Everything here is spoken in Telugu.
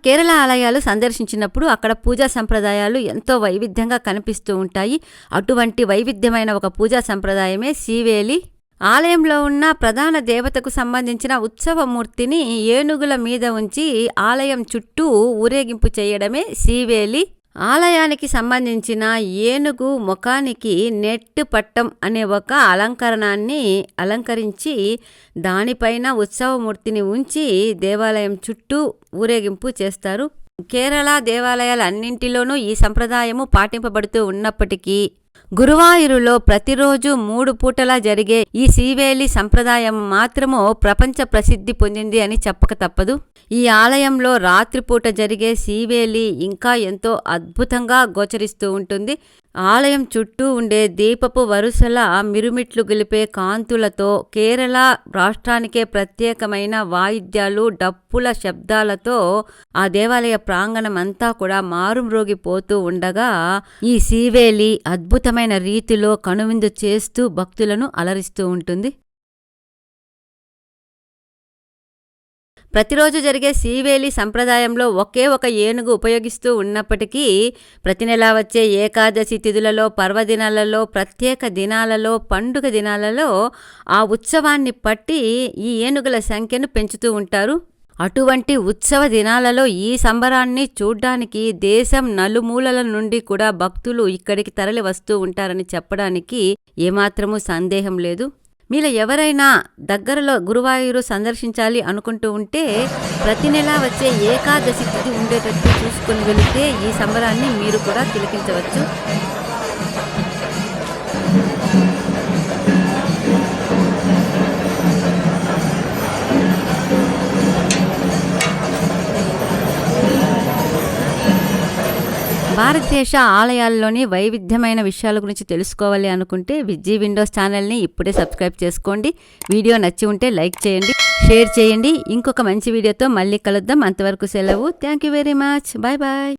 కేరళ ఆలయాలు సందర్శించినప్పుడు అక్కడ పూజా సంప్రదాయాలు ఎంతో వైవిధ్యంగా కనిపిస్తూ ఉంటాయి. అటువంటి వైవిధ్యమైన ఒక పూజా సంప్రదాయమే శీవేలి. ఆలయంలో ఉన్న ప్రధాన దేవతకు సంబంధించిన ఉత్సవమూర్తిని ఏనుగుల మీద ఉంచి ఆలయం చుట్టూ ఊరేగింపు చేయడమే శీవేలి. ఆలయానికి సంబంధించిన ఏనుగు ముఖానికి నెట్టు పట్టం అనే ఒక అలంకరణాన్ని అలంకరించి దానిపైన ఉత్సవమూర్తిని ఉంచి దేవాలయం చుట్టూ ఊరేగింపు చేస్తారు. కేరళ దేవాలయాలన్నింటిలోనూ ఈ సంప్రదాయము పాటింపబడుతూ ఉన్నప్పటికీ గురువాయూరులో ప్రతిరోజు 3 పూటలా జరిగే ఈ శీవేలి సంప్రదాయం మాత్రము ప్రపంచ ప్రసిద్ధి పొందింది అని చెప్పక తప్పదు. ఈ ఆలయంలో రాత్రిపూట జరిగే శీవేలి ఇంకా ఎంతో అద్భుతంగా గోచరిస్తూ ఉంటుంది. ఆలయం చుట్టూ ఉండే దీపపు వరుసల మిరుమిట్లు గొలిపే కాంతులతో, కేరళ రాష్ట్రానికే ప్రత్యేకమైన వాయిద్యాలు, డప్పుల శబ్దాలతో ఆ దేవాలయ ప్రాంగణం అంతా కూడా మారుమ్రోగిపోతూ ఉండగా ఈ శీవేలి అద్భుతమైన రీతిలో కనువిందు చేస్తూ భక్తులను అలరిస్తూ ఉంటుంది. ప్రతిరోజు జరిగే శీవేలి సంప్రదాయంలో ఒకే ఒక ఏనుగు ఉపయోగిస్తూ ఉన్నప్పటికీ ప్రతి నెలా వచ్చే ఏకాదశి తిథులలో, పర్వదినాలలో, ప్రత్యేక దినాలలో, పండుగ దినాలలో ఆ ఉత్సవాన్ని పట్టి ఈ ఏనుగుల సంఖ్యను పెంచుతూ ఉంటారు. అటువంటి ఉత్సవ దినాలలో ఈ సంబరాన్ని చూడ్డానికి దేశం నలుమూలల నుండి కూడా భక్తులు ఇక్కడికి తరలి వస్తూ ఉంటారని చెప్పడానికి ఏమాత్రమూ సందేహం లేదు. మీలో ఎవరైనా దగ్గరలో గురువాయూరు సందర్శించాలి అనుకుంటూ ఉంటే ప్రతి నెలా వచ్చే ఏకాదశి తిథి ఉండేటట్టు చూసుకొని వెళితే ఈ సంబరాన్ని మీరు కూడా తిలకించవచ్చు. భారతదేశ ఆలయాల్లోని వైవిధ్యమైన విషయాల గురించి తెలుసుకోవాలి అనుకుంటే విజీ విండోస్ ఛానల్ని ఇప్పుడే సబ్స్క్రైబ్ చేసుకోండి. వీడియో నచ్చి ఉంటే లైక్ చేయండి, షేర్ చేయండి. ఇంకొక మంచి వీడియోతో మళ్ళీ కలుద్దాం. అంతవరకు సెలవు. Thank you very much. Bye bye.